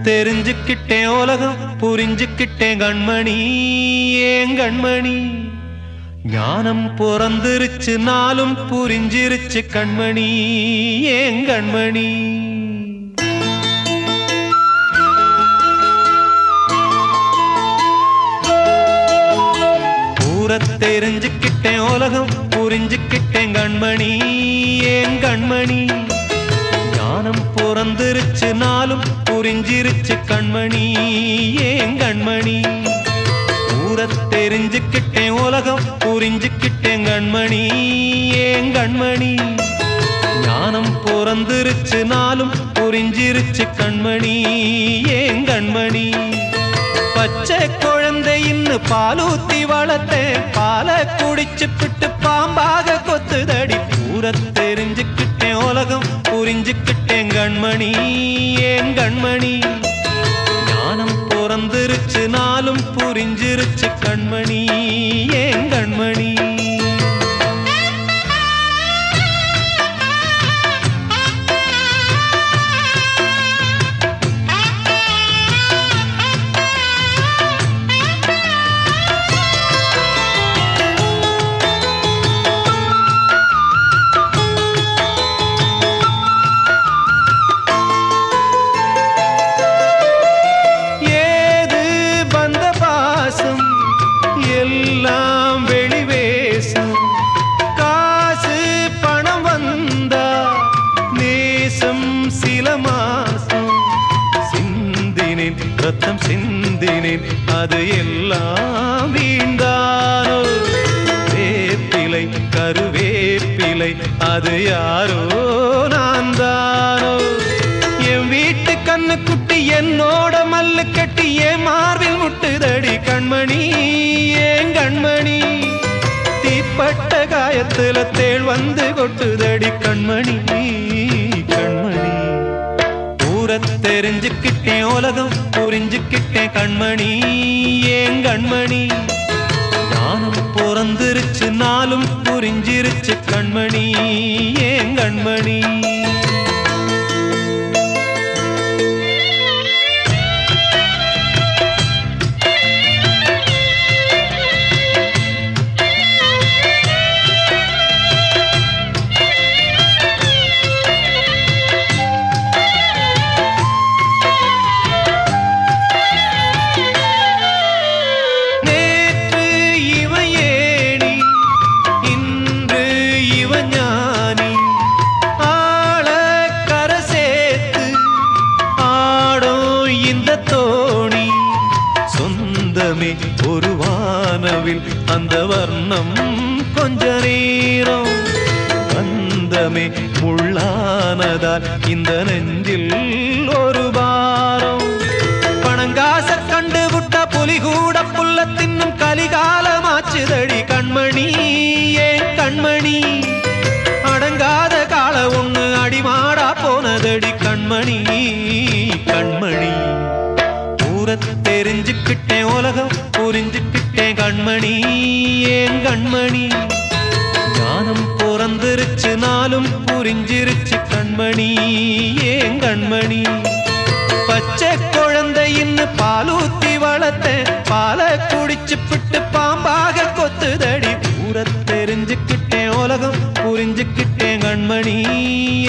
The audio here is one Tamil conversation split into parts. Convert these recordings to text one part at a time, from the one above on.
தெரிஞ்சுக்கிட்டேன் உலகம் புரிஞ்சுக்கிட்டேன் கண்மணி ஏன் கண்மணி ஞானம் பிறந்திருச்சு நாளும் புரிஞ்சிருச்சு கண்மணி ஏன் கண்மணி தெரிஞ்சுக்கிட்டேன் உலகம் புரிஞ்சுக்கிட்டேன் கண்மணி ஏன் கண்மணி ஞானம் பிறந்திருச்சு நாளும் புரிஞ்சிருச்சு கண்மணி ஏன் கண்மணி தெரிஞ்சுக்கிட்டேன் உலகம் புரிஞ்சுக்கிட்டேன் கண்மணி ஏன் கண்மணி ஞானம் பிறந்திருச்சு நாளும் புரிஞ்சிருச்சு கண்மணி ஏன் கண்மணி பச்சை குழந்தை இன்னும் பாலூத்தி வளர்த்தேன் பாலை குடிச்சு பிட்டு பாம்பாக கொத்துதடி தெரிஞ்சுக்கிட்டேன் உலகம் புரிஞ்சுக்கிட்டேன் கண்மணி ஏன் கண்மணி ஞானம் பிறந்திருச்சு நாளும் புரிஞ்சிருச்சு கண்மணி ஏன் கண்மணி ரத்தம் சிந்தினேன் அது எல்லாம் வீண்டானோ வேப்பிலை கருவேப்பிலை அது யாரோ நான் தானோ என் வீட்டு கண்ணு குட்டி என்னோட மல்லு கட்டி என் மார்பில் முட்டுதடி கண்மணி ஏன் கண்மணி தீப்பட்ட காயத்துல தேள் வந்து கொட்டுதடி கண்மணி கண்மணி தெரிஞ்சுக்கிட்டேன் உலகம் புரிஞ்சுக்கிட்டேன் கண்மணி ஏன் கண்மணி ஞானம் பிறந்திருச்சு நாளும் புரிஞ்சிருச்சு கண்மணி ஏன் கண்மணி ஒரு வானவில் அந்த வர்ணம் கொஞ்ச நேரம் வந்தமே முள்ளானதால் இந்த நெஞ்சில் ஒரு பாரம் பணங்காச கண்டு விட்ட புலி கூட புல்ல தின்னும் கலிகாலமாச்சுதடி கண்மணி ஏன் கண்மணி அடங்காத கால ஒண்ணு அடிமாடா போனதடி கண்மணி கண்மணி தெரிஞ்சுக்கிட்டேன் உலகம் புரிஞ்சுக்கிட்டேன் கண்மணி ஏன் கண்மணி ஞானம் பிறந்திருச்சு நாளும் புரிஞ்சிருச்சு கண்மணி ஏன் கண்மணி பச்சை குழந்தை இன்னும் பாலூத்தி வளர்த்தேன் பாலை குடிச்சு பிட்டு பாம்பாக கொத்துதடி தெரிஞ்சுக்கிட்டேன் உலகம் புரிஞ்சுக்கிட்டேன் கண்மணி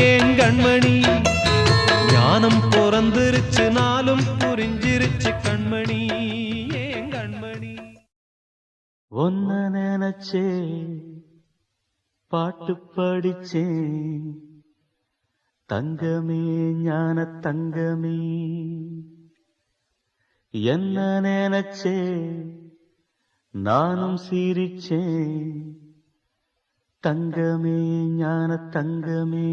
ஏன் கண்மணி ஞானம் பிறந்திருச்சு நாளும் புரிஞ்சிருச்சு கண்மணி ஏன் கண்மணி ஒன்ன நினைச்சே பாட்டு படிச்சேன் தங்கமே ஞான தங்கமே என்ன நினைச்சே நானும் சிரிச்சேன் தங்கமே ஞான தங்கமே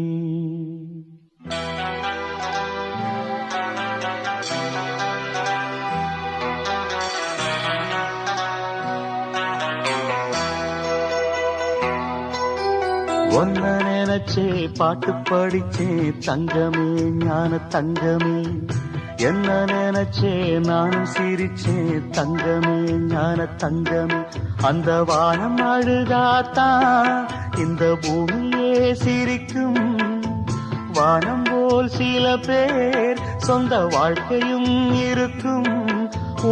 ஒன்ன நினைச்சே பாட்டு படிச்சே தங்கமே ஞான தங்கமே என்ன நினைச்சே நானும் சிரிச்சே தங்கமே ஞான தங்கமே அந்த வானம் அழுதாத்தான் இந்த பூமியே சிரிக்கும் வானம் போல் சில பேர் சொந்த வாழ்க்கையும் இருக்கும்.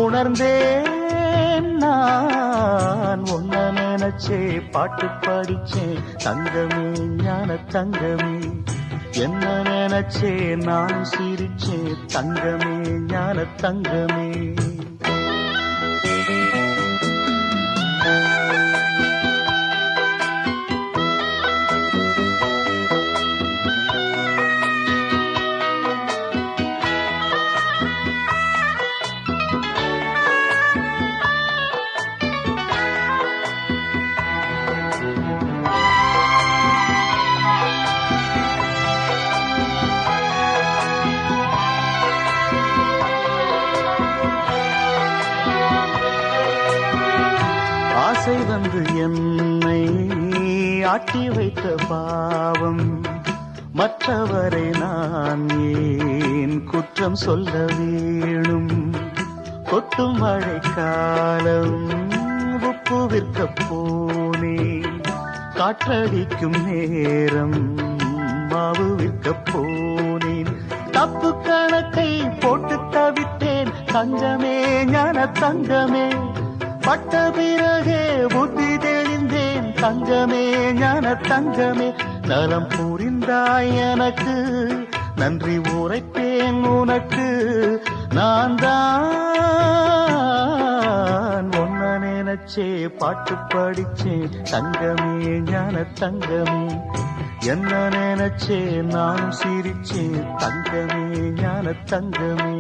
உணர்ந்தேன் நான் உன்ன நினைச்சே பாட்டு படிச்சேன் தங்கமே ஞான தங்கமே. என்ன நினைச்சே நான் சிரிச்சேன் தங்கமே ஞான தங்கமே. ஆசை வந்து என்னை ஆட்டி வைத்த பாவம், மற்றவரை நான் ஏன் குற்றம் சொல்ல வேணும். கொட்டும் மழை காலம் உப்பு விற்க போனேன், காற்றடிக்கும் நேரம் மாவு விற்க போனேன். தப்பு கணக்கை போட்டு தவித்தேன் தங்கமே ஞான தங்கமே. பட்ட பிறகே புத்தி தெளிந்தேன் தங்கமே ஞான தங்கமே. நலம் புரிந்தாய் எனக்கு நன்றி உரைப்பேன் உனக்கு. நான் தான் ஒன்ன நினைச்சே பாட்டு படிச்சேன் தங்கமே ஞான தங்கமே. என்ன நினைச்சே நானும் சிரிச்சேன் தங்கமே ஞான தங்கமே.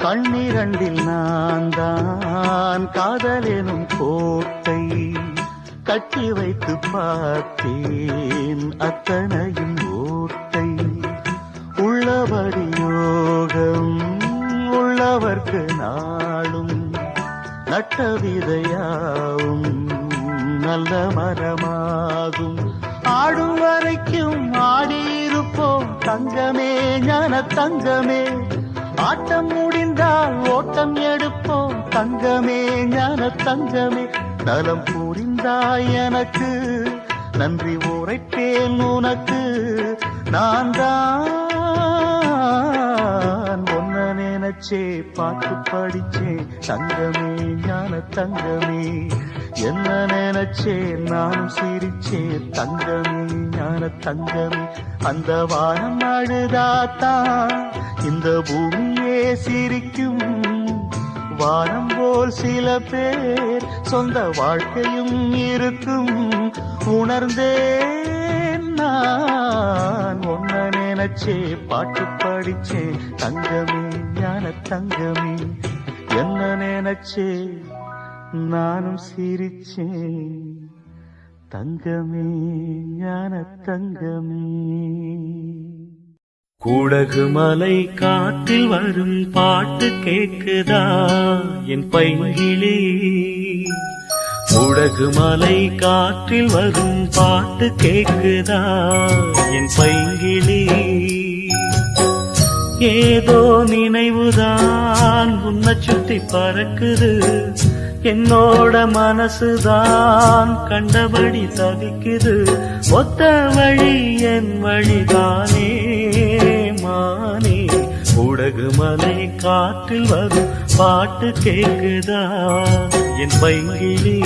கண்ணிரண்டில் நான் தான் காதலெனும் கோட்டை கட்டி வைத்து பார்த்தேன் அத்தனையும் ஓட்டை. உள்ளபடி யோகம் உள்ளவர்க்கு நாளும் நட்ட விதையாவும் நல்ல மரமாகும். ஆடும் வரைக்கும் ஆடியிருப்போம் தங்கமே ஞான தங்கமே. ஆட்டம் முடிந்தால் ஓட்டம் எடுப்போம் தங்கமே ஞான தங்கமே. நலம் புரிந்தாய் எனக்கு நன்றி உரைப்பேன் உனக்கு. நான் தான் ஒன்ன நினைச்சே பாட்டு படிச்சேன் தங்கமே ஞான தங்கமே. என்ன நினைச்சே நானும் சிரிச்சேன் தங்கமே ஞான தங்கமே. அந்த வானம் அழுதாத்தான் இந்த பூமியே சிரிக்கும். வானம் போல் சில பேர் சொந்த வாழ்க்கையும் இருக்கும். உணர்ந்தேன் நான் ஒன்ன நினைச்சே பாட்டு படிச்சேன் தங்கமே ஞான தங்கமே. என்ன நினைச்சே நானும் சிரிச்சேன் தங்கமே ஞான தங்கமே. கூடகு மலை காற்றில் வரும் பாட்டு கேக்குதா என் பைங்கிளி. கூடகு மலை காற்றில் வரும் பாட்டு கேக்குதா என் பைங்கிளி. ஏதோ நினைவுதான் உன்னை சுத்தி பறக்குது. என்னோட மனசுதான் கண்டபடி தவிக்குது. ஒத்த வழி என் வழிதானே மானே. கூடகு மலை காற்றில் வரும் பாட்டு கேக்குதா என் பைங்கிளி.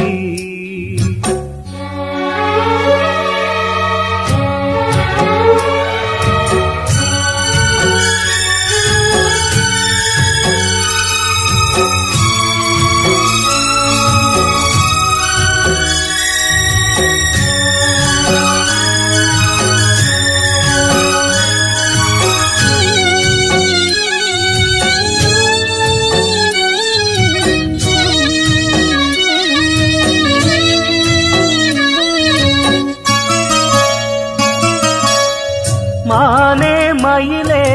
மானே மயிலே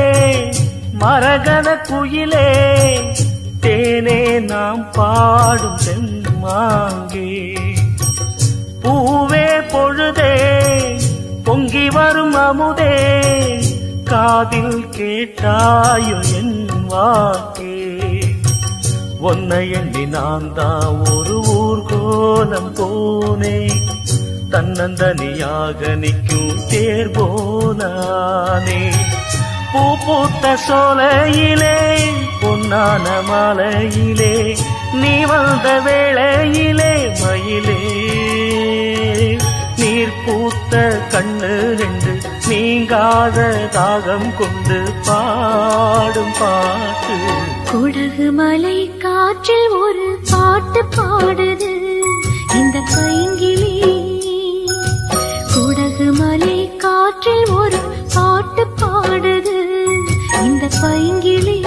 மரகத குயிலே தேனே நாம் பாடும் தென்மாங்கே பூவே பொழுதே பொங்கி வரும் அமுதே காதில் கேட்டாயோ என் வாக்கே ஒன்னை எண்ணி நான் தான் ஒரு ஊர்கோலம் போனே தன்னந்தனியாக நிற்கும் தேர் போனானே பூ பூத்த சோலையிலே பொன்னான மாலையிலே நீ வந்த வேளையிலே மயிலே நீர் பூத்த கண்ணு ரெண்டு நீங்காத தாகம் கொண்டு பாடும் பாட்டு குடகு மலை காற்றில் ஒரு பாட்டு பாடுது இந்த பைங்கிளி குடகு மலை காற்றில் ஒரு பாட்டு பாடுது இந்த பைங்கிளி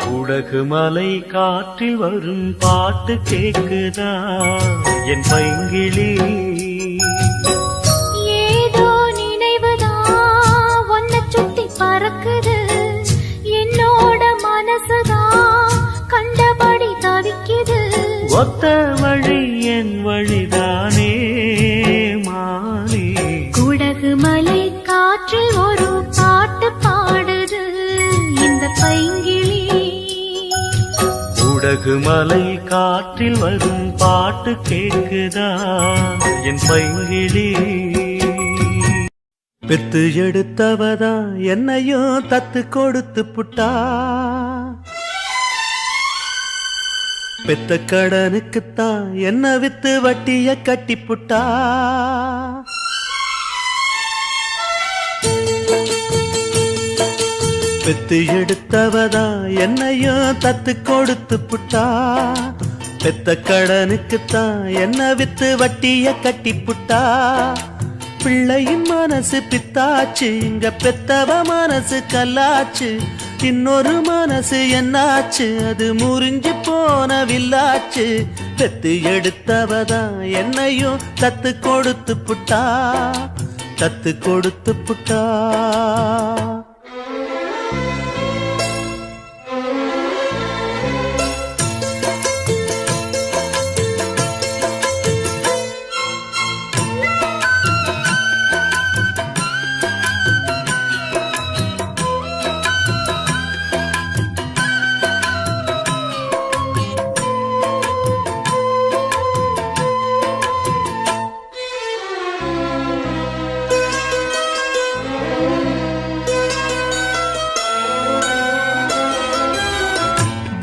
குடகு மலை காற்றில் வரும் பாட்டு கேக்குதா என் பைங்கிளி ஏதோ நினைவுதா ஒன்ன சுத்தி பறக்குது என்னோட மனசுதா கண்டபடி தவிக்குது ஒத்த வழி என் வழிதானே மானே குடகு மலை காற்றில் ஒரு பாட்டு பாடுது இந்த பைங்கிளி குடகு மலை காற்றில் வரும் பாட்டு கேக்குதா என் பைங்கிளி பெத்து எடுத்தவதா என்னையும் தத்து கொடுத்து புட்டா பெத்த கடனுக்குத்தான் என்ன வித்து வட்டிய கட்டி புட்டா பெத்து எடுத்தவதா என்னையும் தத்து கொடுத்து புட்டா பெத்த கடனுக்குத்தான் என்ன வித்து வட்டிய கட்டி புட்டா பிள்ளையின் மனசு பித்தாச்சு இங்க பெத்தவ மனசு கல்லாச்சு இன்னொரு மனசு என்னாச்சு அது முறிஞ்சு போன வில்லாச்சு பெத்து எடுத்தவதா என்னையும் தத்து கொடுத்து புட்டா தத்து கொடுத்து புட்டா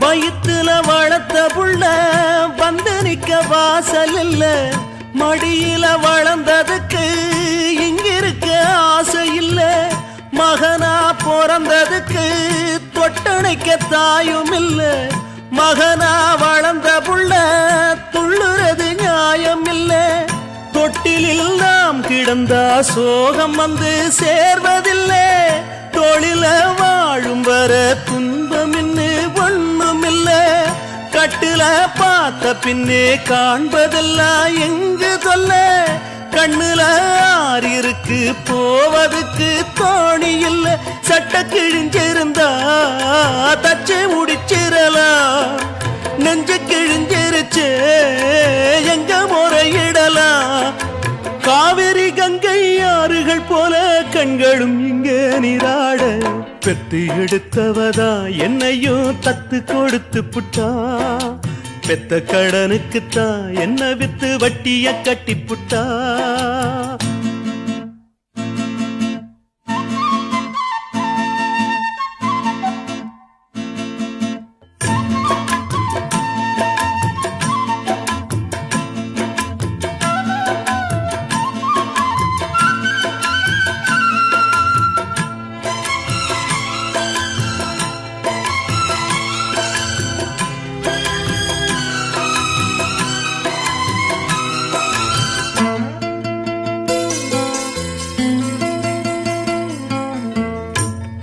வயிற்றுல வளர்த்த புள்ள வந்து நிக்க வாசல் இல்ல மடியில வளர்ந்ததுக்கு இங்கிருக்க ஆசை இல்ல மகனா பிறந்ததுக்கு தொட்டணைக்க தாயும் இல்ல மகனா வளர்ந்த புள்ள துள்ளுறது நியாயம் இல்ல தொட்டிலில் நாம் கிடந்தா சோகம் வந்து சேர்வதில்லை தோளில் கண்ணுல பார்த்த பின்னே காண்பதெல்லாம் எங்கு சொல்ல கண்ணுல ஆறு இருக்கு போவதுக்கு தோணி இல்ல சட்ட கிழிஞ்சிருந்தா தச்சு முடிச்சிடலாம் நெஞ்சு கிழிஞ்சிருச்சு எங்க முறையிடலாம் காவிரி கங்கை ஆறுகள் போல கண்களும் இங்க நீராட பெத்து எடுத்தவதா என்னையும் தத்து கொடுத்து புட்டா பெத்த கடனுக்குத்தான் என்ன வித்து வட்டிய கட்டி புட்டா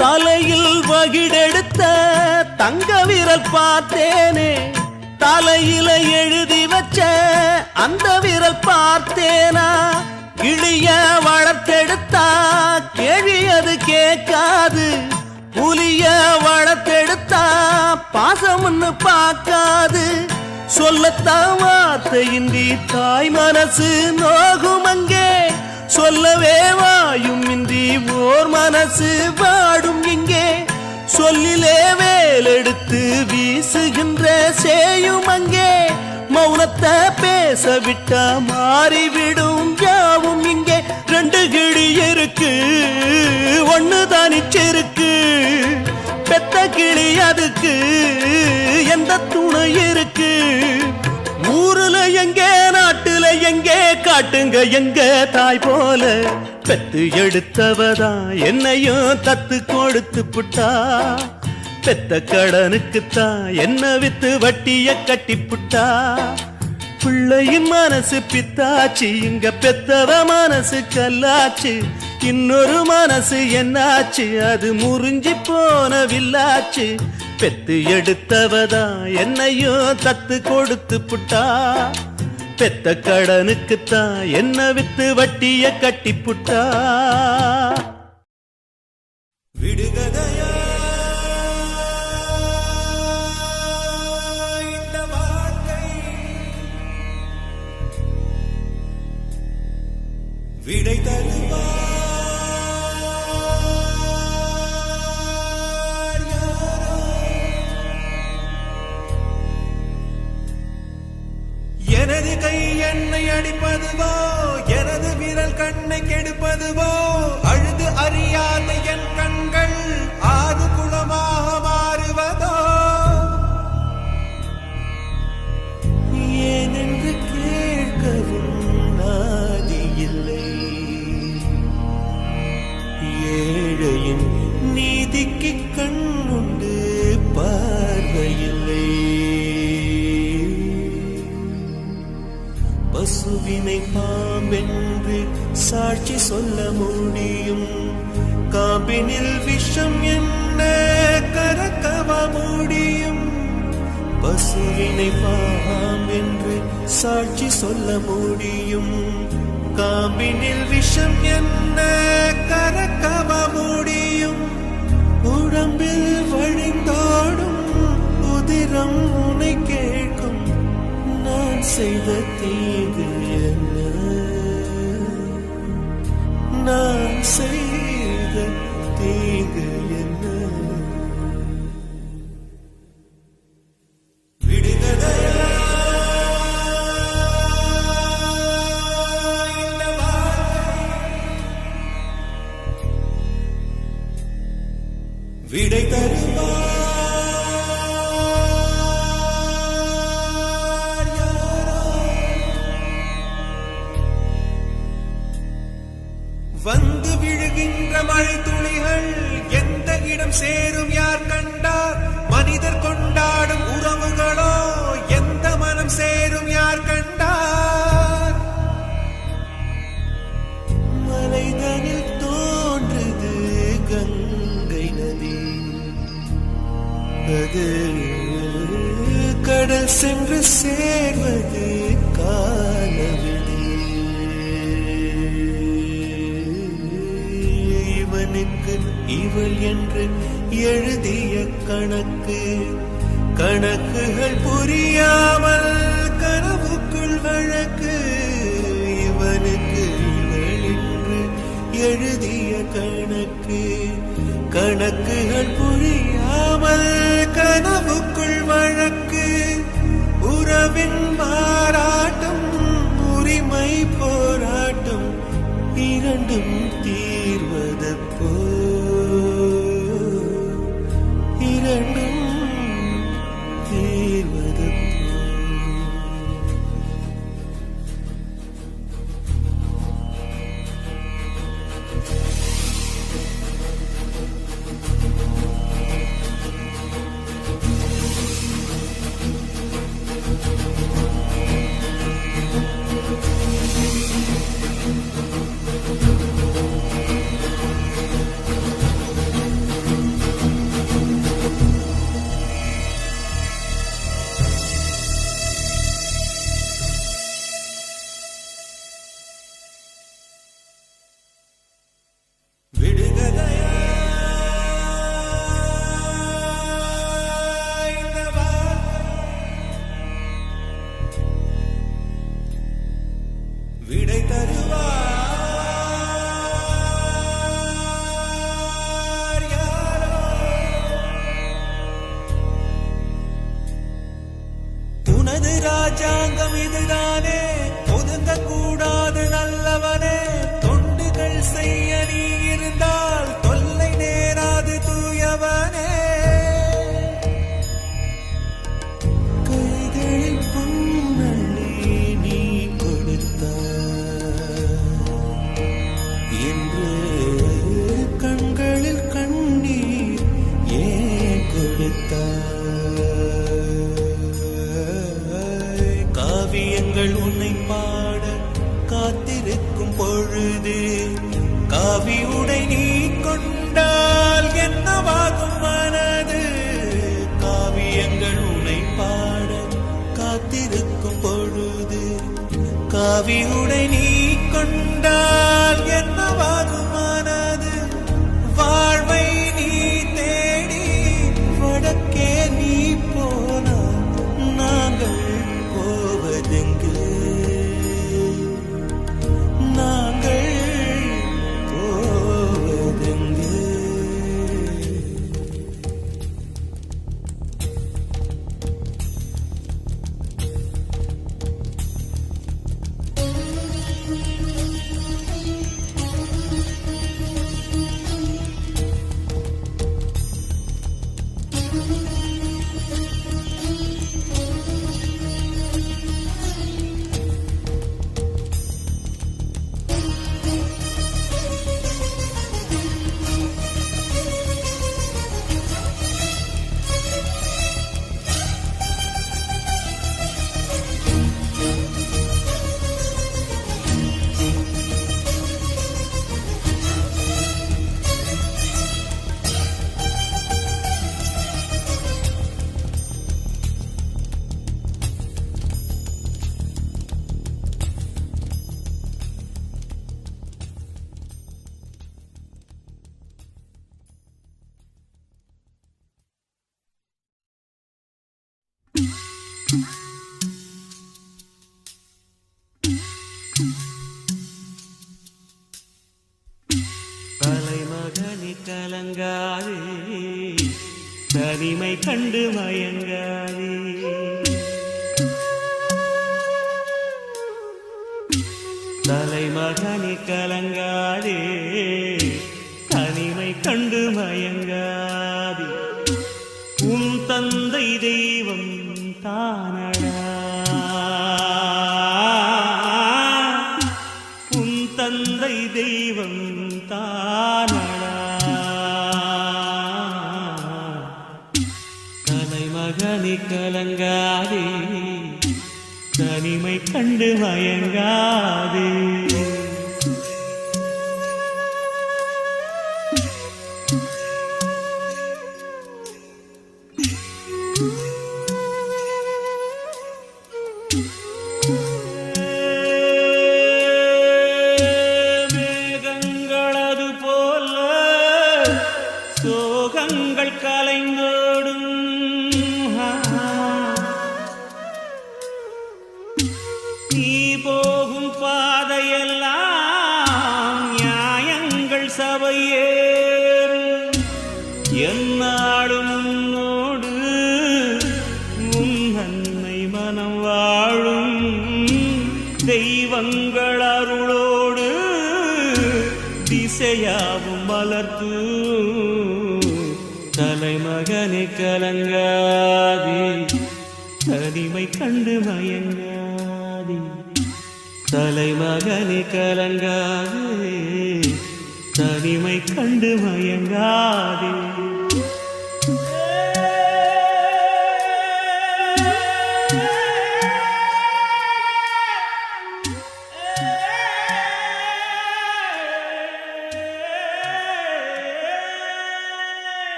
தலையில் வகிடெடுத்த தங்க விரல் பார்த்தேனே தலையில எழுதி வச்ச அந்த விரல் பார்த்தேனா கிளிய வளர்த்தெடுத்தா கேள்வி அது கேட்காது புலிய வளர்த்தெடுத்தா பாசம்னு பார்க்காது சொல்லத்தான் வார்த்தையின்றி தாய் மனசு நோகும் அங்கே சொல்லவே வாயும் இன்றி ஓர் மனசு வாடும் இங்கே சொல்லிலே வேலெடுத்து வீசுகின்ற சேயும் அங்கே மௌனத்தை பேச விட்டா மாறிவிடும் யாவும் இங்கே ரெண்டு கிளி இருக்கு ஒண்ணு தனிச்சிருக்கு பெத்த கிளி அதுக்கு எந்த துணை இருக்கு ஊருல எங்கே நாட்டுல எங்கே காட்டுங்க எங்க தாய் போல பெத்து எடுத்தவதா என்னையும் தத்து கொடுத்து புட்டா பெத்த கடனுக்குத்தான் என்ன வித்து வட்டிய கட்டி புட்டா பிள்ளையின் மனசு பித்தாச்சு இங்க பெத்தவ மனசு கல்லாச்சு இன்னொரு மனசு என்னாச்சு அது முறிஞ்சி போன வில்லாச்சு பெத்து எடுத்தவதா என்னையும் தத்து கொடுத்து புட்டா பெத்த கடனுக்குத்தான் என்ன வித்து வட்டிய கட்டி புட்டா விடுகதையா இந்த வாழ்க்கை விடை தருவா எனது கை என்னை அடிப்பதுவோ எனது விரல் கண்ணை கெடுப்பதுவோ அழுது அறியாத என் கண்கள் ஆறு குளமாக மாறுவதோ ஏனென்று கேட்கவும் நாதி இல்லை ஏழையின் நீதிக்கு கண்ணுண்டு பார்வையில்லை பசுவினை பாம்பென்று சாட்சி சொல்ல முடியும் காம்பினில் விஷம் என்ன கறக்கவ முடியும் பசுவினை பாம்பென்று சாட்சி சொல்ல முடியும் காம்பினில் விஷம் என்ன கறக்கவ முடியும் உடம்பில் வழிந்தோடும் உதிரம் உனை கேட்கும் நான் செய்த தீங்கு என்ன நான் செய்த தீங்கு என்ன விடுகதையா இந்த வாழ்க்கை விடை தருவா வந்து விழுகின்ற மழை துளிகள் எந்த இடம் சேரும் யார் கண்டார் மனிதர் கொண்டாடும் உறவுகளோ எந்த மனம் சேரும் யார் கண்டார் மலைதனில் தோன்றுது கங்கை நதி அது கடல் சென்று சேர்வது காலவிதி. இவனுக்கு இவள் என்று எழுதிய கணக்கு கணக்குகள் புரியாமல் கனவுக்குள் வழக்கு. இவனுக்கு இவள் என்று எழுதிய கணக்கு கணக்குகள் புரியாமல் கனவுக்குள் வழக்கு. உறவின் மாறாட்டம் உரிமை போராட்டம் இரண்டும் தீர்வதப்போ இரண்டும் தீர்வதப்போ. விடை தருவார் யாரோ. உனது ராஜாங்கம் இதுதானே, ஒதுங்க கூடாது நல்லவனே. தொண்டுகள் செய்ய நீ இருந்தால் தொல்லை நேராது தூயவனே. கைகளில் பொன்னள்ளி நீ என்று கண்களில் கண்ணீர் ஏன் கொடுத்தாய்? காவியங்கள் உன்னை பாட காத்திருக்கும் பொழுது காவி உடை நீ கொண்டால் என்னவாகும் மனது? காவியங்கள் உன்னை பாட காத்திருக்கும் பொழுது காவி உடை நீ கொண்டால் என்னவாகும் மனது? வாழ்வை நீ தேடி வடக்கே நீ போனால் நாங்கள் போவதெங்கு? நாங்கள் போவதெங்கு? தலைமகனி கலங்காதே, தனிமை கண்டு மயங்காதே. தலைமகனி கலங்காதே, தனிமை கண்டு மயங்காதே. உன் தந்தை தெய்வம் தானடா, உன் தந்தை தெய்வம் தானடா. தலைமகனி கலங்காதே, தனிமை கண்டு மயங்காதே. கோலங்கள் கலைந்தோடும். நீ போகும் பாதையெல்லாம் நியாயங்கள் சபையேறு. என்னாலும் உன்னோடு உன் அன்னை மனம் வாழும். தெய்வங்கள் அருளோடு திசையாவும் மலர்த்து. தலைமகனை கலங்காதே, தனிமை கண்டு மயங்காதே. தலைமகனை கலங்காதே, தனிமை கண்டு மயங்காதே.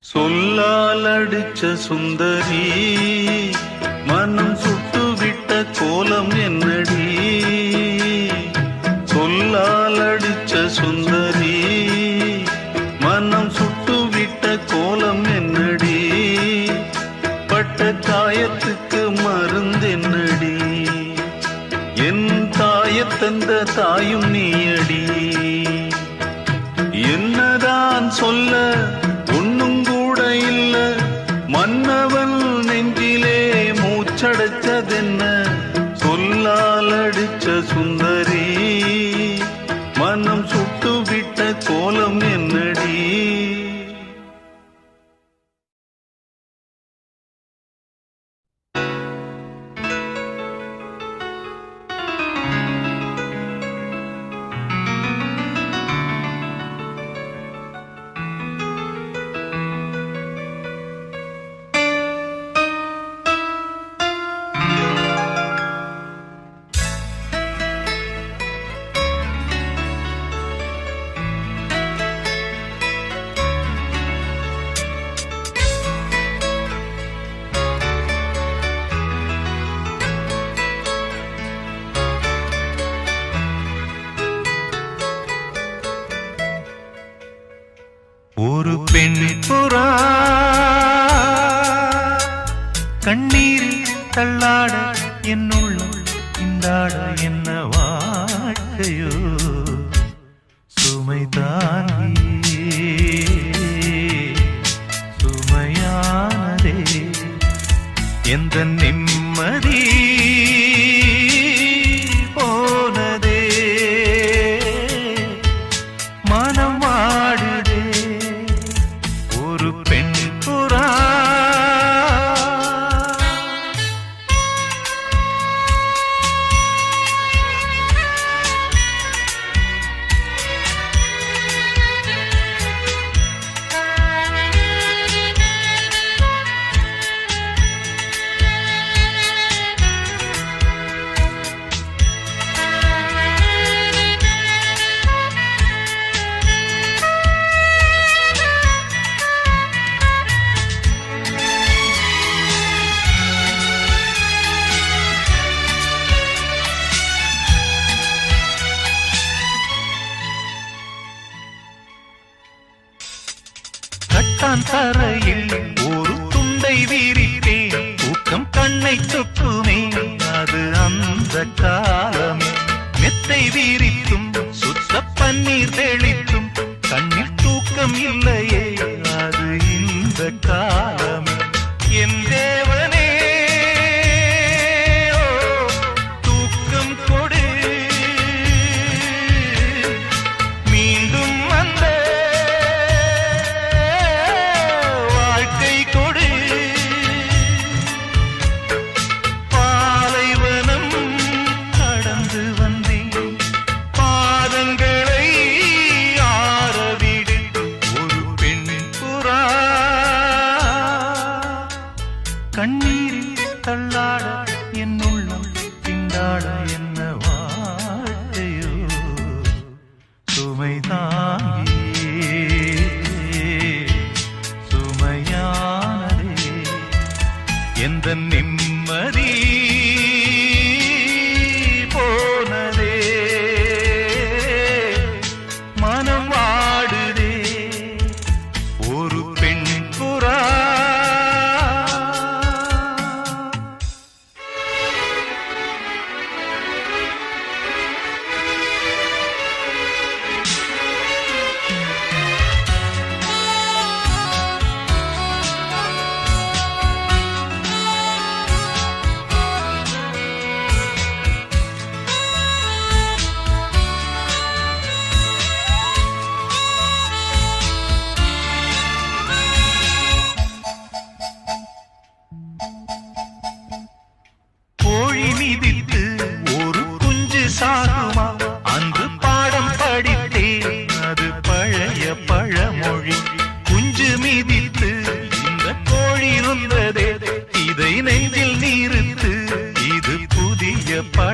சொல்லால் அடிச்ச சுந்தரி மனம் சுட்டுவிட்ட கோலம் என்னடி. சொல்லால் அடிச்ச சுந்தரி மனம் சுட்டுவிட்ட கோலம் என்னடி. பட்ட காயத்துக்கு மருந்தென்னடி. என் தாயத்தந்த தாயும் நீயடி. என்னதான் சொல்ல ஒன்னும் கூட இல்ல. மன்னவன் நெஞ்சிலே மூச்சடைச்சதென்ன. சொல்லால் அடிச்ச சுந்தரி மனம் சுட்டுவிட்ட கோலம் என்னடி. ஒரு பெண் புறா கண்ணீரில் தள்ளாட என்னுள்ளம் இந்தாட. என்ன வாழ்க்கையோ சுமைதாங்கி சுமையானதே. எந்த நிம்மதி போனதே. மனம் வாடுதே. ஒரு பெண் புறா தரையில் ஒரு துண்டை விரிப்பேன். தூக்கம் கண்ணை சொக்குமே அது அந்த காலமே. மெத்தை விரித்தும் சுத்த பன்னீர் தெளித்தும் கண்ணில் தூக்கம் இல்லையே அது இந்த காலமே. என் தேவனே தூக்கம் கொடு. மீண்டும் அந்த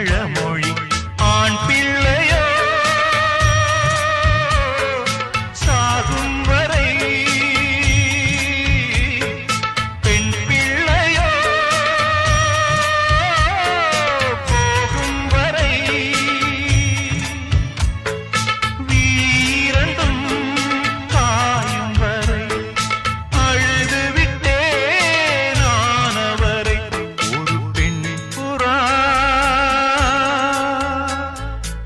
பழமொழி. ஆண் பிள்ளையோ சாகும் வரை, பெண் பிள்ளையோ போகும் வரை, வீரண்டும் காயும் வரை, அழுது விட்டேன் ஆனவரை. ஒரு பெண் புறா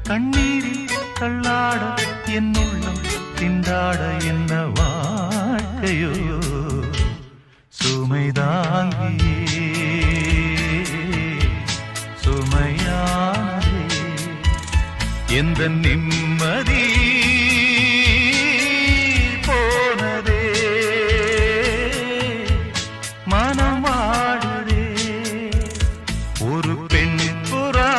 கண்ணீரில் தள்ளாட என் உள்ளம் திண்டாட என்ன வாழ்க்கையோ சுமைதாங்கியே சுமையானதே எந்த நிம்மதி போனதே மனமாடுதே ஒரு பெண் புறா.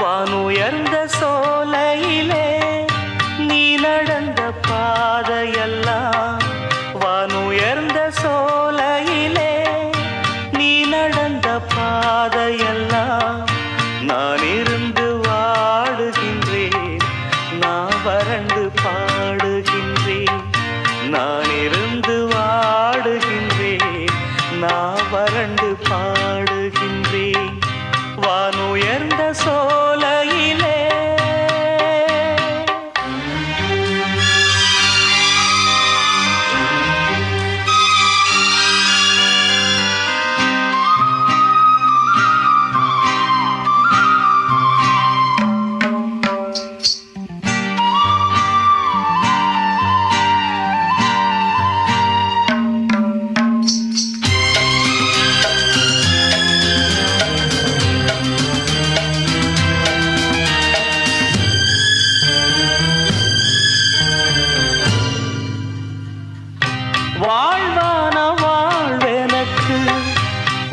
வானுயர்ந்த சோலையிலே நீ நடந்த பாதையெல்லாம், வானுயர்ந்த சோலையிலே நீ நடந்த பாதையெல்லாம் நான் இருந்து வாடுகின்றேன், நான் வறண்டு பாடுகின்றேன். நான் இருந்து வாடுகின்றேன், நான் வறண்டு பாடுகின்றேன். வானுயர்ந்த சோலையிலே வாழ்வான வாழ்வெனக்கு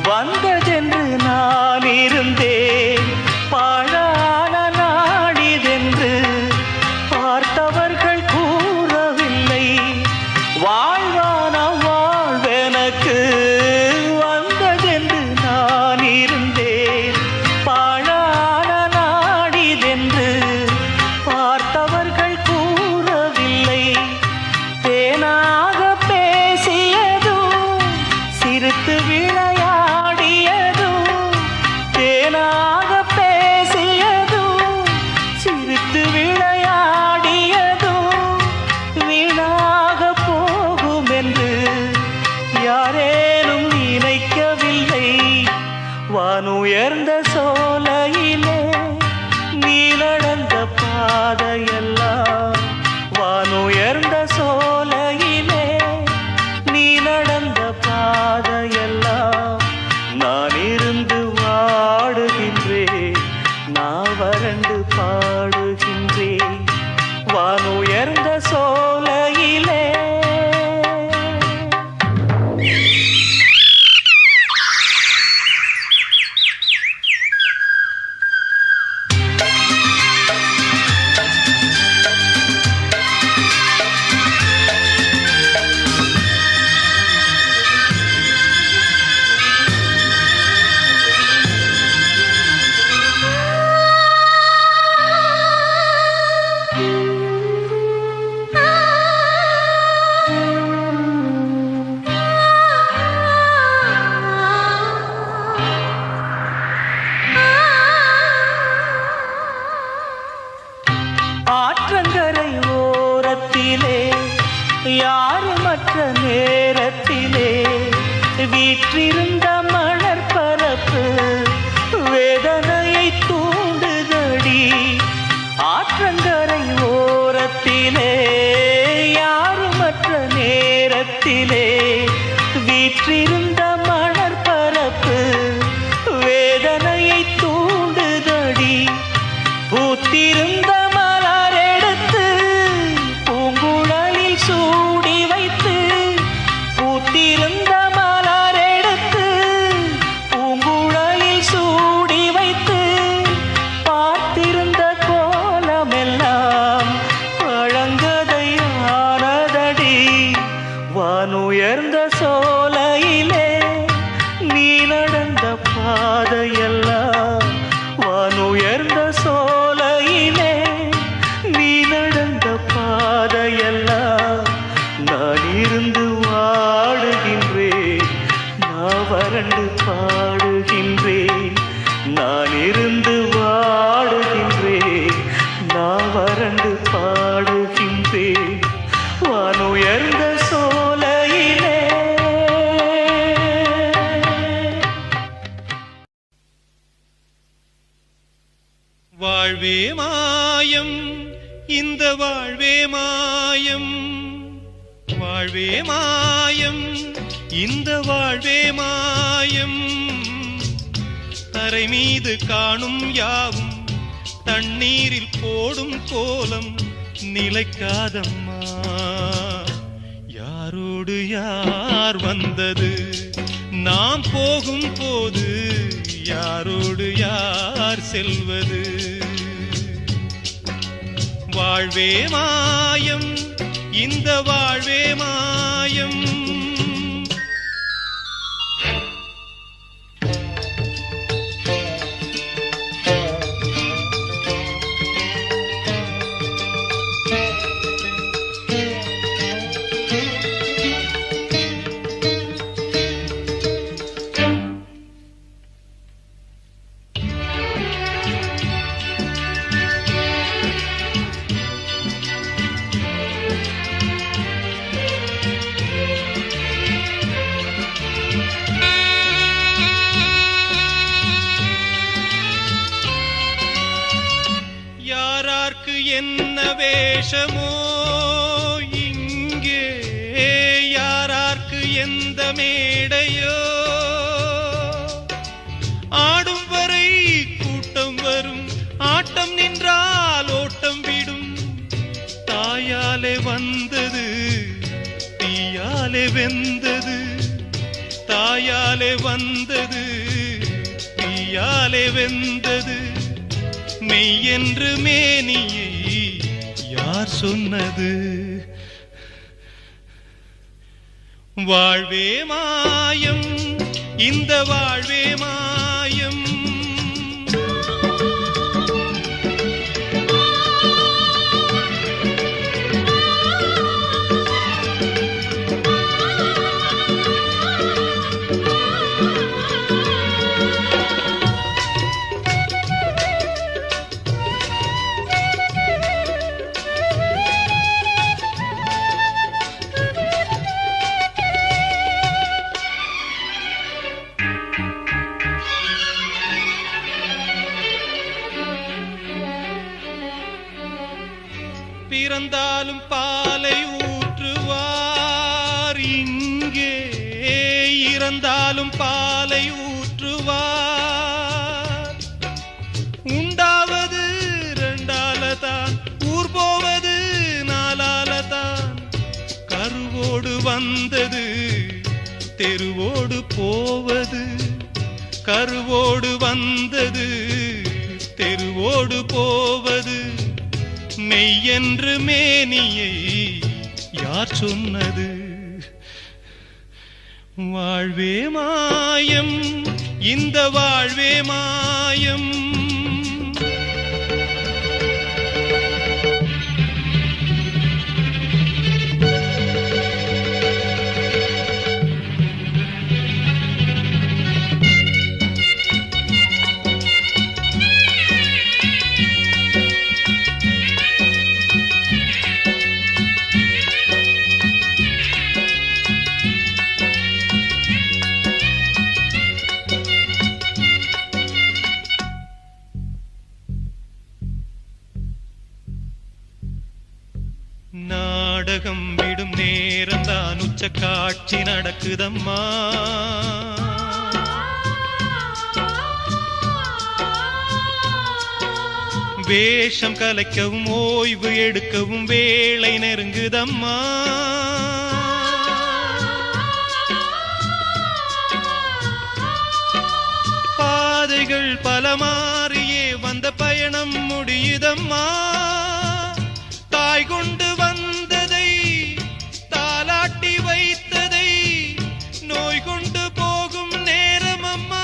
வந்ததென்று நான் இருந்தேன், பாழான நாடிதென்று பார்த்தவர்கள் கூறவில்லை. வாழ்வான வாழ்வெனக்கு வந்ததென்று நான் இருந்தேன், பாழான நாடிதென்று பார்த்தவர்கள் கூறவில்லை. தேனாக பேசியதும் சிரித்து விளையாடியதும், தேனாக பேசியதும் சிரித்து விளையாடியதும் வீணாக போகும் என்று யாரேனும் நினைக்கவில்லை. வானுயர்ந்த சோலையிலே நீ நடந்த பாதையெல்லாம், வானுயர்ந்த சோலையிலே நீ நடந்த பாதையெல்லாம் நான் இருந்து வாடுகின்றேன், நான் வறண்டு பாடுகின்றேன். வானுயர்ந்த சோலையிலே வீற்றிருந்த மலர் பரப்பு வேதனையை தூண்டுதடி ஆற்றங்கரை ஓரத்திலே யாருமற்ற நேரத்திலே வீற்றிருந்த மலர் பரப்பு வேதனையை தூண்டுதடி பூத்திருந்த மலர் எடுத்து பூங்குழலில் சூடி வைத்து பூத்திருந்த மலர் எடுத்து பூங்குழலில் சூடி வைத்து பார்த்திருந்த கோலமெல்லாம் பழங்கதையானதடி வானுயர்ந்த சோலையிலே நீ நடந்த பாதையெல்லாம் வானுயர்ந்த சோலையிலே நீ நடந்த பாதையெல்லாம் நான் இருந்து வாடுகின்றேன் நான் வறண்டு பாடுகின்றேன் நான் இருந்து வாடுகின்றேன் நான் வறண்டு பாடுகின்றேன் வானுயர்ந்த சோலையிலே. வாழ்வே மாயம் இந்த வாழ்வே மாயம் வாழ்வே மாயம் இந்த வாழ்வே மாயம் தரை மீது காணும் யாவும் தண்ணீரில் போடும் கோலம் நிலைக்காதம்மா யாரோடு யார் வந்தது நாம் போகும் போது யாரோடு யார் செல்வது வாழ்வே மாயம் இந்த வாழ்வே மாயம் என்ன வேஷமோ இங்கே யாரார்க்கு எந்த மேடையோ ஆடும் வரை கூட்டம் வரும் ஆட்டம் நின்றால் ஓட்டம் விடும் தாயாலே வந்தது தீயாலே வெந்தது தாயாலே வந்தது தீயாலே வெந்தது மெய்யென்று மேனியை யார் சொன்னது வாழ்வே மாயம் இந்த வாழ்வே மாயம் பிறந்தாலும் பாலை ஊற்றுவார் இங்கே இறந்தாலும் பாலை ஊற்றுவார் உண்டாவது ரெண்டாலதான் ஊர் போவது நாலாலதான் கருவோடு வந்தது தெருவோடு போவது கருவோடு வந்தது தெருவோடு போவது மெய்யென்று மேனியை யார் சொன்னது வாழ்வே மாயம் இந்த வாழ்வே மாயம் காட்சி நடக்குதம்மா. வேஷம் கலைக்கவும் ஓய்வு எடுக்கவும் வேளை நெருங்குதம்மா. பாதைகள் பல மாறியே வந்த பயணம் முடியுதம்மா. தாய் கொண்டு வந்ததை தாலாட்டி வைத்ததை நோய் கொண்டு போகும் நேரம் அம்மா.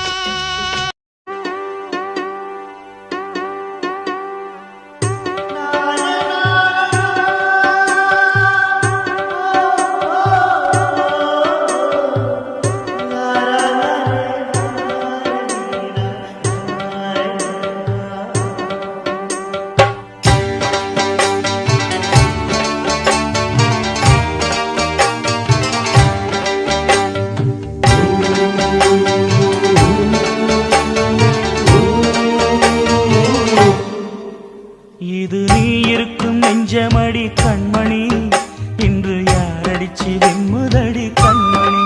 இது நீ இருக்கும் நெஞ்சமடி கண்மணி, இன்று யாரடிச்சு வெண்முதடி கண்மணி.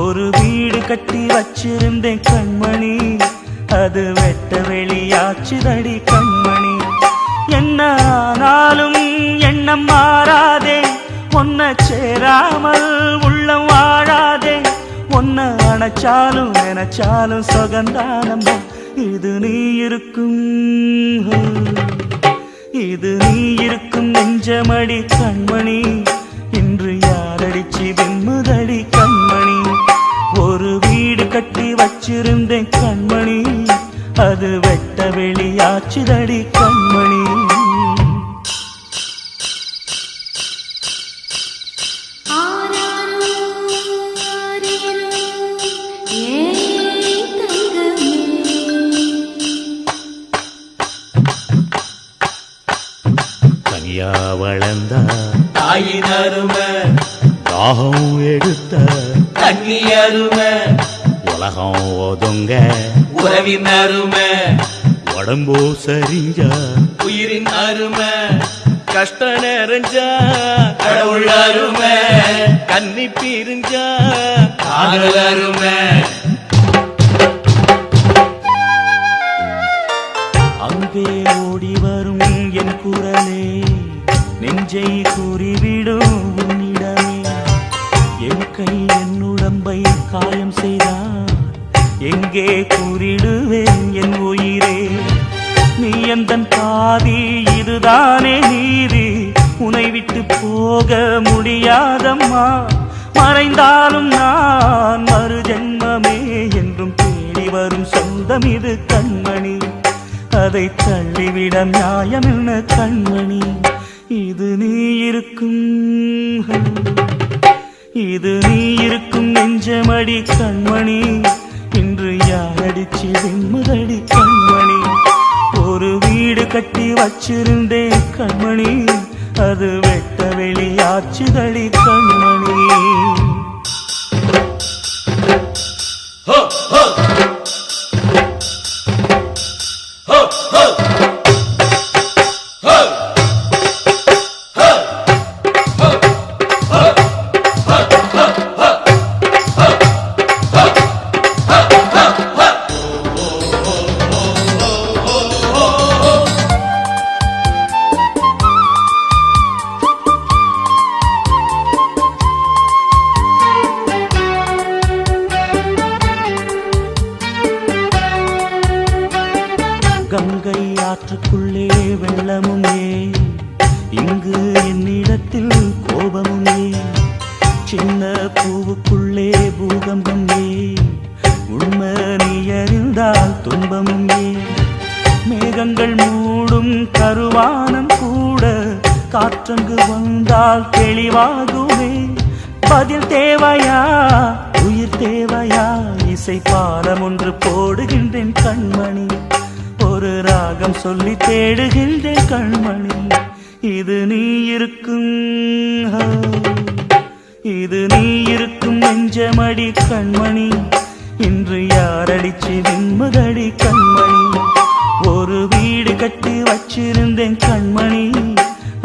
ஒரு வீடு கட்டி வச்சிருந்தேன் கண்மணி, அது வெட்ட வெளியாச்சுதடி கண்மணி. என்ன ஆனாலும் எண்ணம் மாறாதே, ஒன்ன சேராமல் உள்ளம் வாழாதே. ஒன்ன அணைச்சாலும் நினைச்சாலும் சுகந்தானம்மா. இது நீ இருக்கும் நெஞ்சமடி கண்மணி, இன்று யாரடிச்சு வெண்முதடி கண்மணி. ஒரு வீடு கட்டி வச்சிருந்தேன் கண்மணி, அது வெட்ட வெளியாச்சுதடி கண்மணி. தனியா வளர்ந்த தாயின் அருமை, தாகம் எடுத்த தண்ணி அருமை, உலகம் ஒதுங்க உறவின் அருமை, உடம்போ சரிஞ்ச உயிரின் அருமை, கஷ்ட நிறைஞ்சா கடவுள் அருமை, கன்னி பிரிஞ்சா காதல் அருமை. அங்கே ஓடி வரும் என் குரலே, நெஞ்சை கூறிவிடும் உன்னிடமே. என் கை என் உடம்பை காயம் செய்தான், எங்கே கூறிடுவேன் என் உயிரே. நீ எந்தன் பாதி, இதுதானே நீதி, உன்னை விட்டு போக முடியாதம்மா. மறைந்தாலும் நான் மறு ஜென்மமே என்றும் தேடி வரும் சொந்தம் இது கண்மணி. அதை தள்ளிவிட நியாயம் என்ன கண்மணி. இது நீ இருக்கும் நெஞ்சமடி கண்மணி, இன்று யாரடிச்சு வெண்முதடி கண்மணி. ஒரு வீடு கட்டி வச்சிருந்தேன் கண்மணி, அது வெட்ட வெளியாச்சுதடி கண்மணி. கங்கை ஆற்றுக்குள்ளே வெள்ளமும் ஏன், இங்கு என்னிடத்தில் கோபமும் ஏன். சின்ன பூவுக்குள்ளே பூகம்பம் ஏன், உண்மை நீ அறிந்தால் துன்பமும் ஏன். மேகங்கள் மூடும் கருவானம் கூட காற்றங்கு வந்தால் தெளிவாகுமே. பதில் தேவையா உயிர் தேவையா, இசை பாடம் ஒன்று போடுகின்றேன் கண்மணி. ஒரு ராகம் சொல்லி தேடுகின்றேன் கண்மணி. இது நீ இருக்கும் நெஞ்சமடி கண்மணி, இன்று யாரடிச்சு வெண்முதடி கண்மணி. ஒரு வீடு கட்டி வச்சிருந்தேன் கண்மணி,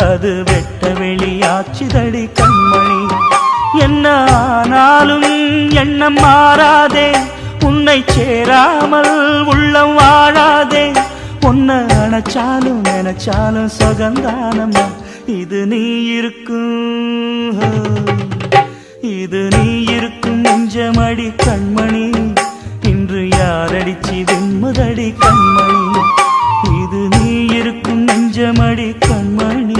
அது வெட்ட வெளியாச்சுதடி கண்மணி. என்ன ஆனாலும் எண்ணம் மாறாதே, உன்னை சேராமல் உள்ளம் வாழாதே. உன்னை நினைச்சாலும் நினைச்சாலும் சுகந்தானம்மா. இது நீ இருக்கும், இது நீ இருக்கும் நெஞ்சமடி கண்மணி. இன்று யாரடிச்சு வெண்முதடி கண்மணி. இது நீ இருக்கும் நெஞ்சமடி கண்மணி.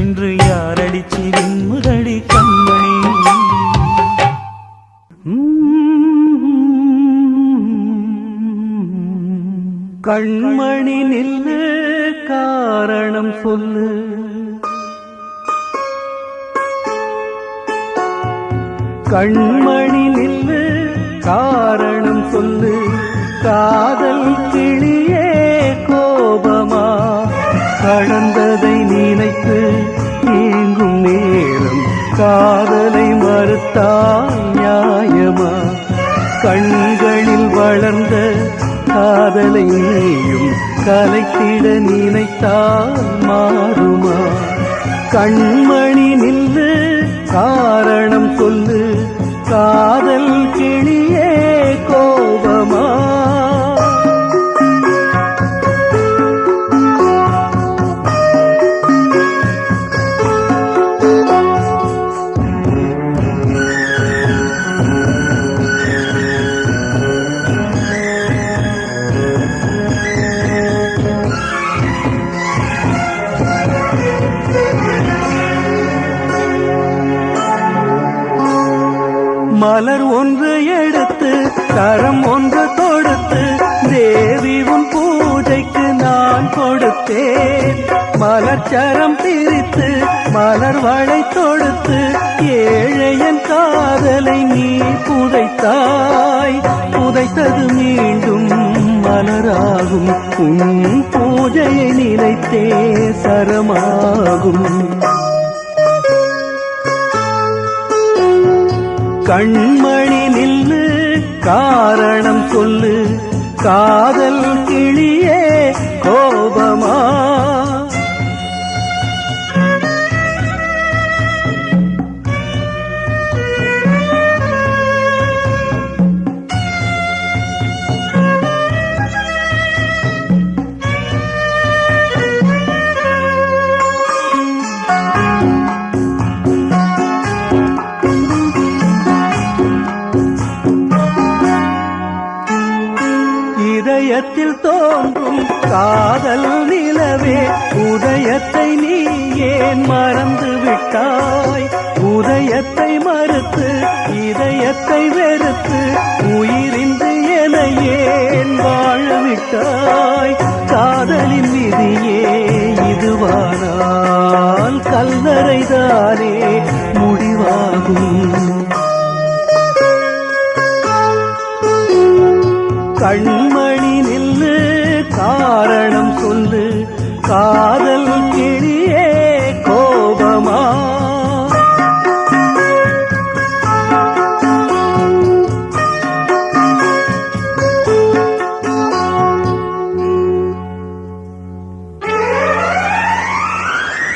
இன்று யாரடிச்சு வெண்முதடி கண்மணி. கண்மணி நில்லு, காரணம் சொல்லு. கண்மணி நில்லு, காரணம் சொல்லு. காதல் கிளியே கோபமா, கடந்ததை நினைத்து நீங்கும் நேரம் காதலை மறுத்தால் நியாயமா? கண்களில் வளர்ந்த காதலை நீயும் கலைத்திட நினைத்தால் மாறுமா? கண்மணி நில்லு, காரணம் சொல்லு. காதல் கிளியே கோபமா? மலர் ஒன்று எடுத்து கரம் ஒன்று தொடுத்து தேவி உன் பூஜைக்கு நான் கொடுத்தேன். மலர்ச்சரம் பிரித்து மலர் வளை தொடுத்து ஏழையன் காதலை நீ புதைத்தாய். புதைத்தது மீண்டும் மலராகும், உன் பூஜையை நினைத்தே சரமாகும். கண்மணி நில்லு, காரணம் சொல்லு. காதல் கிளியே கோபமா? இதயத்தில் தோன்றும் காதல் நிலவே, உதயத்தை நீ ஏன் மறந்து விட்டாய்? உதயத்தை மறுத்து இதயத்தை வெறுத்து உயிரின்றி என ஏன் வாழ விட்டாய்? காதலின் விதியே இதுவானால் கல்லறைதானே முடிவாகும். கண்மணி நில்லு, காரணம் சொல்லு. காதல் கிளியே கோபமா?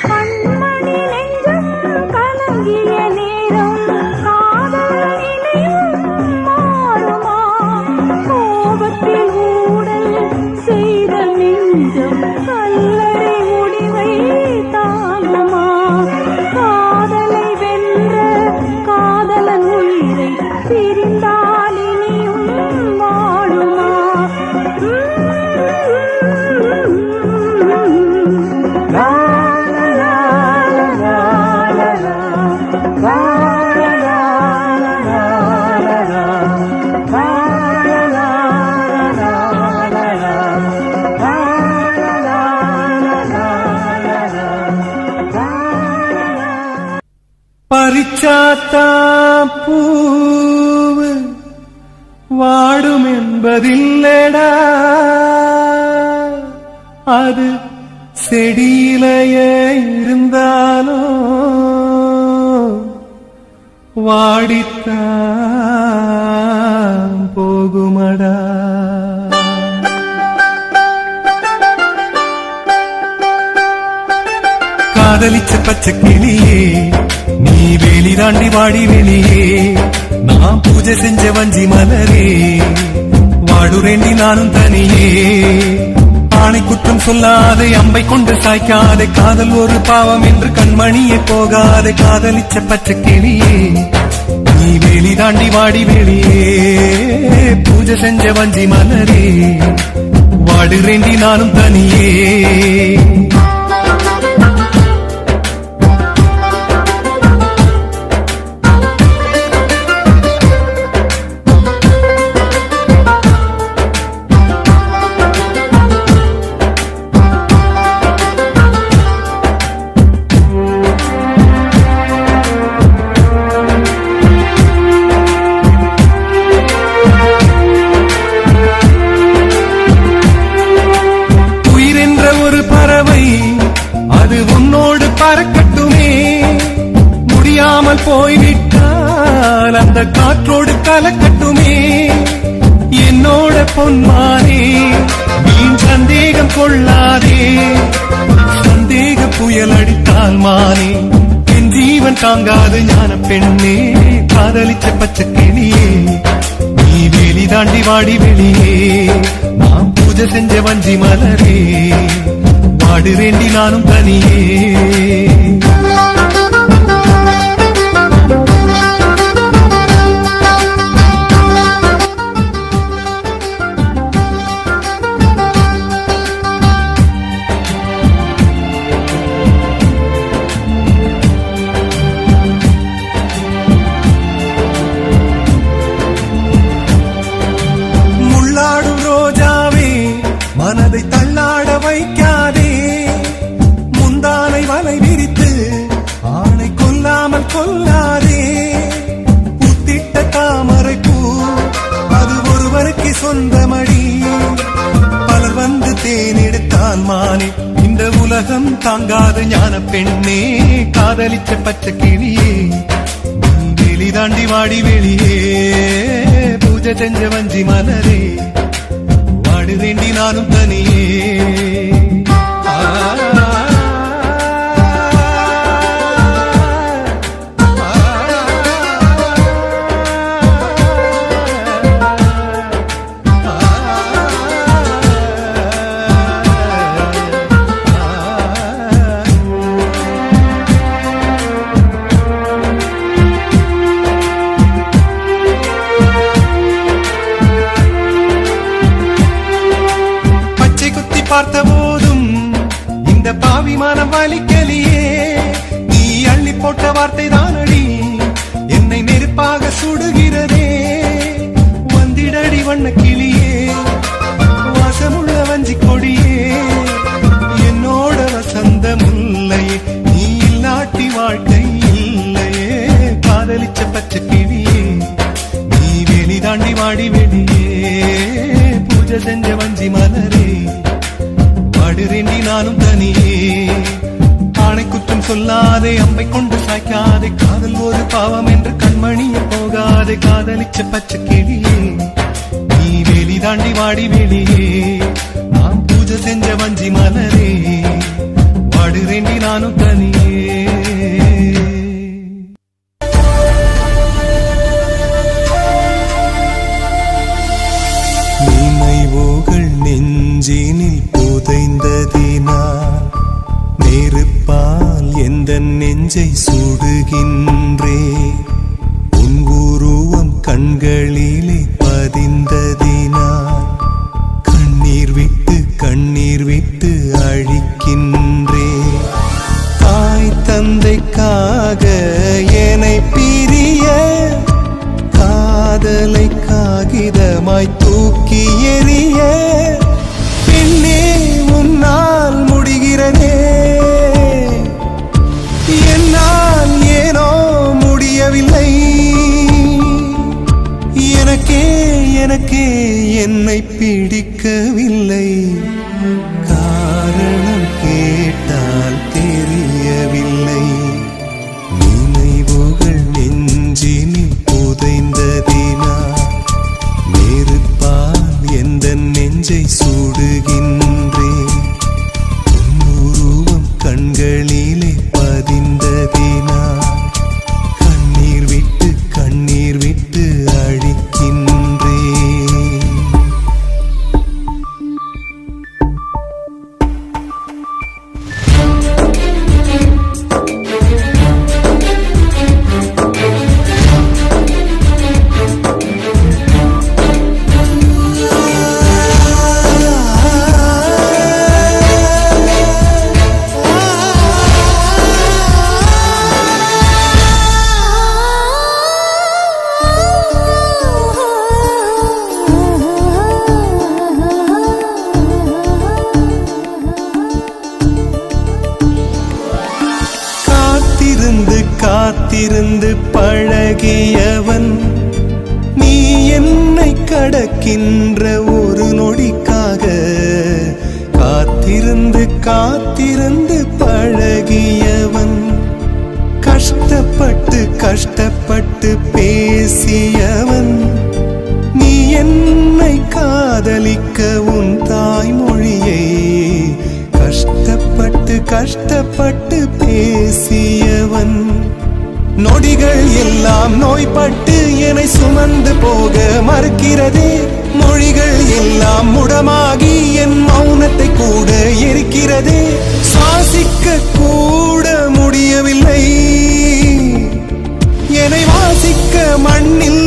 கண்மணி நெஞ்சம் கலங்கிய நேரம் காதல் நினைவும் மாறுமா? கோபத்தில் ஊடல் செய்த நெஞ்சம் கல்லறை முடிவை தாங்குமா? காதலை வென்ற காதலன் உயிரை பிரிந்தால் இனியும் வாழுமா? பறிச்சாத்தா பூவு வாடும் என்பதில்லடா, அது செடியிலேயே இருந்தாலும் வாடித்தான் போகுமடா. காதலிச்ச பச்சை கிளியே நீ வேலி வேலி தாண்டி வாடி வெளியே நான் பூஜை செஞ்ச வஞ்சி மலரே வாடுரேண்டி நானும் தனியே ஆணை குற்றம் சொல்லாதே அம்பை கொண்டு சாய்க்காதே காதல் ஒரு பாவம் என்று கண்மணியே போகாதே காதலிச்ச பச்சை கிளியே நீ வேலி தாண்டி வாடி வெளியே பூஜை செஞ்ச வஞ்சி மலரே வாடுரேண்டி நானும் தனியே போய்விட்டால் அந்த காற்றோடு கலக்கட்டுமே என்னோட பொன்மானே வீண் சந்தேகம் கொள்ளாதே சந்தேக புயல் அடித்தால் மானே என் ஜீவன் தாங்காது ஞான பெண்ணே காதலிச்ச பச்சை கிளியே நீ வேலி தாண்டி வாடி வெளியே நான் பூஜை செஞ்ச வஞ்சி மலரே வாடுவேண்டி நானும் தனியே மனதை தள்ளாட வைக்காதே முந்தானை வலை விரித்து ஆணை கொல்லாமல் கொல்லாதே புத்திட்ட தாமரை பூ அது ஒருவருக்கு சொந்தமடி பலர் வந்து தேனெடுத்தால் மானே இந்த உலகம் தாங்காத ஞான பெண்ணே காதலிச்ச பச்சை கிளியே வெளி தாண்டி வாடி வெளியே பூஜை செஞ்ச வஞ்சி மலரே வாடுவேண்டி நானும் தனியே பார்த்த போதும் இந்த பாவி மனம் வலிக்கலியே நீ அள்ளி போட்ட வார்த்தை தானடி என்னை நெருப்பாக சுடுகிறதே வந்திடடி வண்ண கிளியே வாசமுள்ள வஞ்சி கொடியே என்னோட வசந்த முல்லையே நீ இல்லாட்டி வாழ்க்கை இல்லையே காதலிச்ச பச்சை கிளியே நீ வெளி தாண்டி வாடி வெளியே பூஜை செஞ்ச வஞ்சி மலரே வாடுறேண்டி நானும் தனியே ஆணை குற்றம் சொல்லாதே அம்பை கொண்டு சாய்க்காதே காதல் ஒரு பாவம் என்று கண்மணிய போகாதே காதலிச்ச பச்சை கிளியே நீ வேலி தாண்டி வாடி வெளியே நாம் பூஜை செஞ்ச வஞ்சி மலரே வாடுறேண்டி நானும் தனியே நினைவுகள் நெஞ்சினில் புதைந்ததினால் நெருப்பால் எந்த நெஞ்சை சுடுகின்றே உன் உருவம் கண்களிலே பதிந்ததினால் கண்ணீர் விட்டு அழிக்கின்றே தாய் தந்தைக்காக என்னை பிரிய காதலை காகிதமாய் தூக்கி எறிய பெண்ணே உன்னால் முடிகிறதே என்னால் ஏனோ முடியவில்லை எனக்கே என்னை பிடிக்கவில்லை காரணம் கேட்டால் தெரியவில்லை நினைவுகள் நெஞ்சினில் புதைந்ததினால் நெருப்பால் எந்த நெஞ்சை சுடுகின்றேன் உன் உருவம் கண்களிலே பதிந்ததினால் பழகியவன் நீ என்னை கடக்கின்ற ஒரு நொடிக்காக காத்திருந்து காத்திருந்து பழகியவன் கஷ்டப்பட்டு கஷ்டப்பட்டு பேசியவன் நீ என்னை காதலிக்க உன் தாய்மொழியை கஷ்டப்பட்டு கஷ்டப்பட்டு பேசியவன் நொடிகள் எல்லாம் நோய்பட்டு என்னை சுமந்து போக மறுக்கிறதே மொழிகள் எல்லாம் முடமாகி என் மௌனத்தை கூட எரிக்கிறதே சுவாசிக்க கூட முடியவில்லை என்னை வாசிக்க மண்ணில்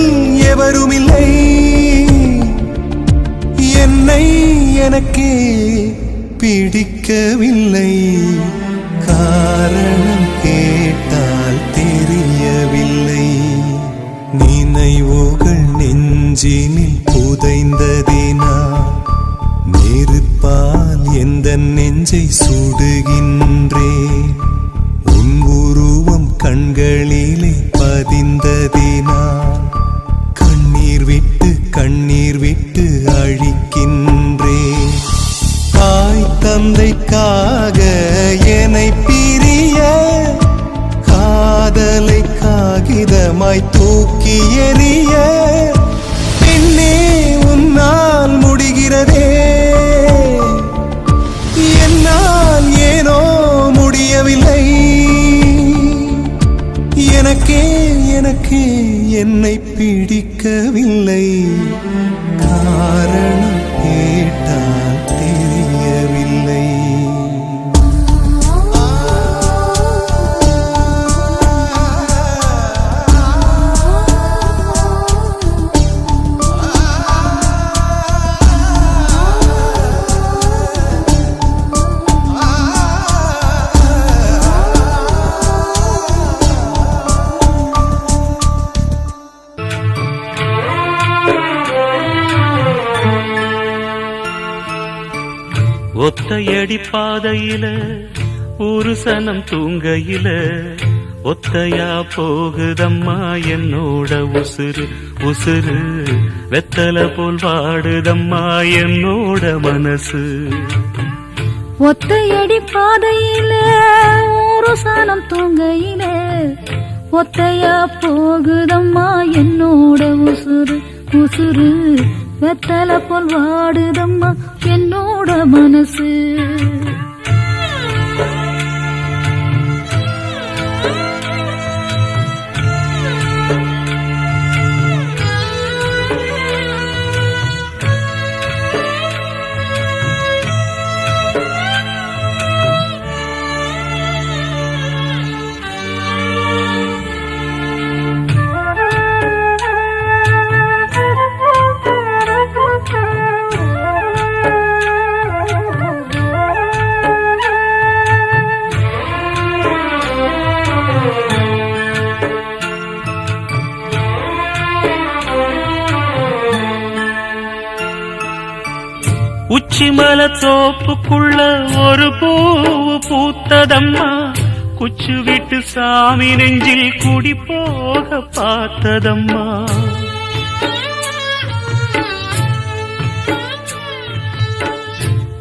எவருமில்லை என்னை எனக்கே பிடிக்கவில்லை காரணம் கேட்டால் தெரியவில்லை நினைவுகள் நெஞ்சினில் புதைந்ததினா நெருப்பால் எந்த நெஞ்சை சுடுகின்றேன் உன் உருவம் கண்களிலே பதிந்ததினா கண்ணீர் விட்டு அழிக்கின்றேன் தாய் தந்தைக்காக என்னை பிரிய காதலை காகிதமாய் தூக்கி எறிய பின்னே உன்னால் முடிகிறதே என்னால் ஏனோ முடியவில்லை எனக்கே என்னை பிடிக்கவில்லை காரணம் கேட்டால் தெரியவில்லை ஒத்தையடி பாதையில ஒரு சனம் தூங்கையில ஒத்தையா போகுதம்மா என்னோட உசுறு உசுறு வெத்தல போல் வாடுதம்மா என்னோட மனசு ஒத்தையடி பாதையில ஒரு சனம் தூங்கையில ஒத்தையா போகுதம்மா என்னோட உசுறு உசுறு வெத்தல போல் வாடுதம்மா என்னோட மனசு உச்சிமல தோப்புக்குள்ள ஒரு பூவு பூத்ததம்மா குச்சு விட்டு சாமி நெஞ்சில் குடி போக பார்த்ததம்மா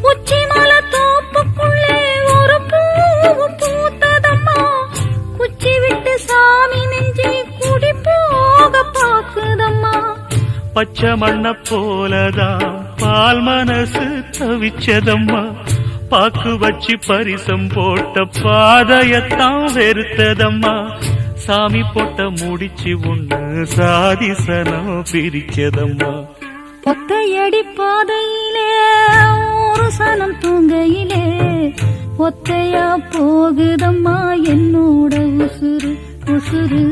உச்சிமல தோப்புக்குள்ளே ஒரு பூவு பூத்ததம்மா குச்சி விட்டு சாமி நெஞ்சில் குடி போக பாக்குதம்மா பச்சை மண்ண போலதான் பால் மனசு தவிச்சதம்மா பாக்கு வச்சு பரிசம் போட்ட பாதையத்தான் வெறுத்ததம்மா சாமி போட்ட முடிச்சு ஒண்ணு சாதிசனம் பிரிச்சதம்மா ஒத்தையடி பாதையிலே ஒரு சனம் தூங்கையிலே ஒத்தையா போகுதம்மா என்னோட உசுறு உசுறு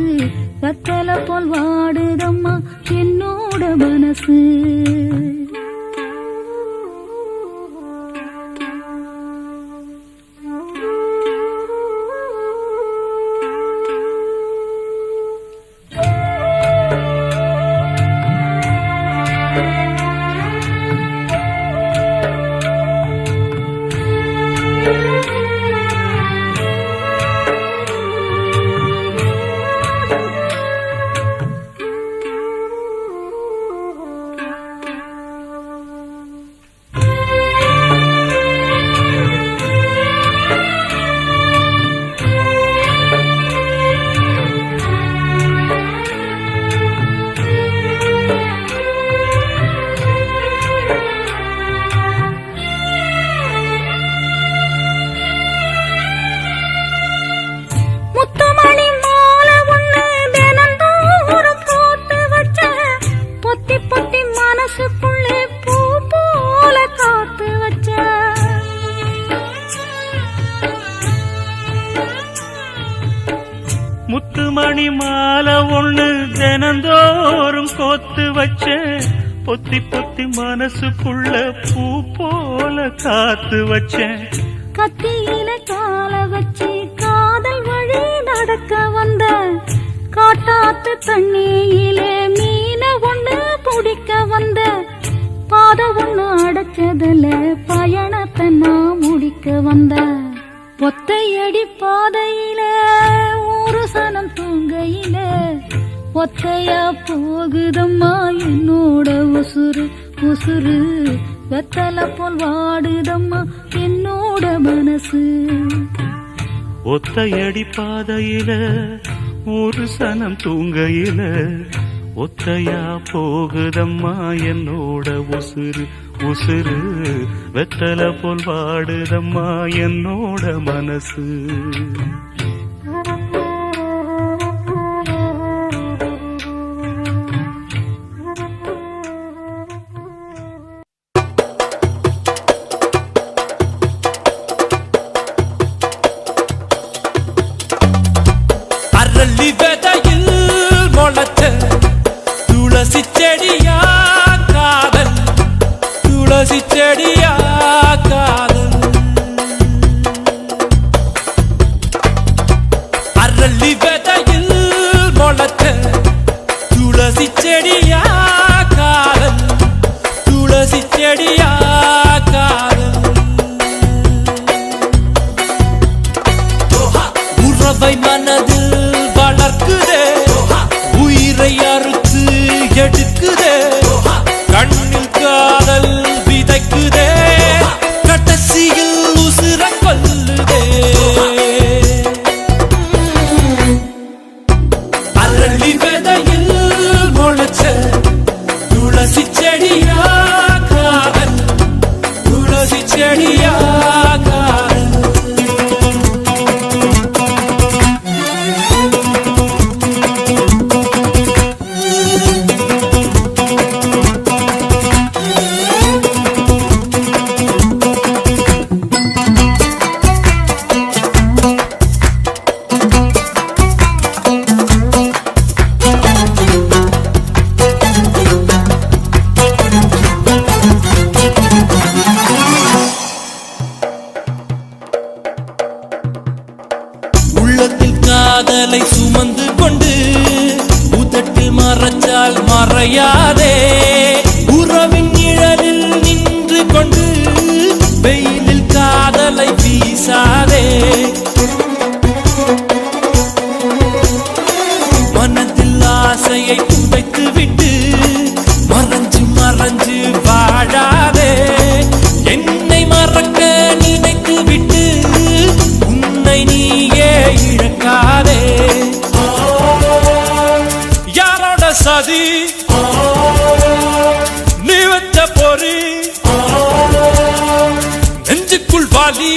கத்தல போல் வாடுதம்மா என்னோட மனசு மாலை ஒண்ணு தினந்தோறும் கோத்து வச்சேன், பொத்தி பொத்தி மனசுக்குள்ள பூ போல காத்து வச்சேன். கத்தியில கால வச்சு காதல் வழி நடக்க வந்த, காட்டாத்து தண்ணியிலே மீன ஒண்ணு பிடிக்க வந்த, பாத ஒண்ணு அடைச்சதுல பயணத்தை நான் முடிக்க வந்த. ஒத்தையடி பாதையில ஒரு சனம் தூங்கையில, ஒத்தையா போகுதம்மா என்னோட உசுறு உசுறு, வெத்தல போல் வாடுதம்மா என்னோட மனசு. ஒத்தையடி பாதையில ஒரு சனம் தூங்கையில, ஒத்தையா போகுதம்மா என்னோட உசுறு உசுறு, வெத்தல போல் வாடுதம்மா என்னோட மனசு. அரளி விதையில் முளைச்ச துளசி செடியா காதல், துளசி செடியா காதல். அரளி விதையில் முளைச்ச துளசி செடியா காதல், துளசி செடியா காதல். உறவை மனதில் வளர்க்குதே, உயிரை அறுத்து எடுக்குதே, கண்ணில் காதல் விதைக்குதே, கடைசியில் உசுர கொல்லுதே. அரளி விதையில் முளைச்ச துளசி செடியா காதல், துளசி செடியா காதல். உள்ளத்தில் காதலை சுமந்து கொண்டு உதட்டில் மறைச்சால் மறையாதே, உறவின் நிழலில் நின்று கொண்டு வெயிலில் காதலை வீசாதே. மனதில் ஆசையை புதைத்து விட்டு மறைஞ்சு மறைஞ்சு வாழாதே, என்னை மறக்க நினைத்து விட்டு உன்னை நீயே இழக்காதே. யாரோட சதி நீ வச்ச பொறி, நெஞ்சுக்குள் வாலி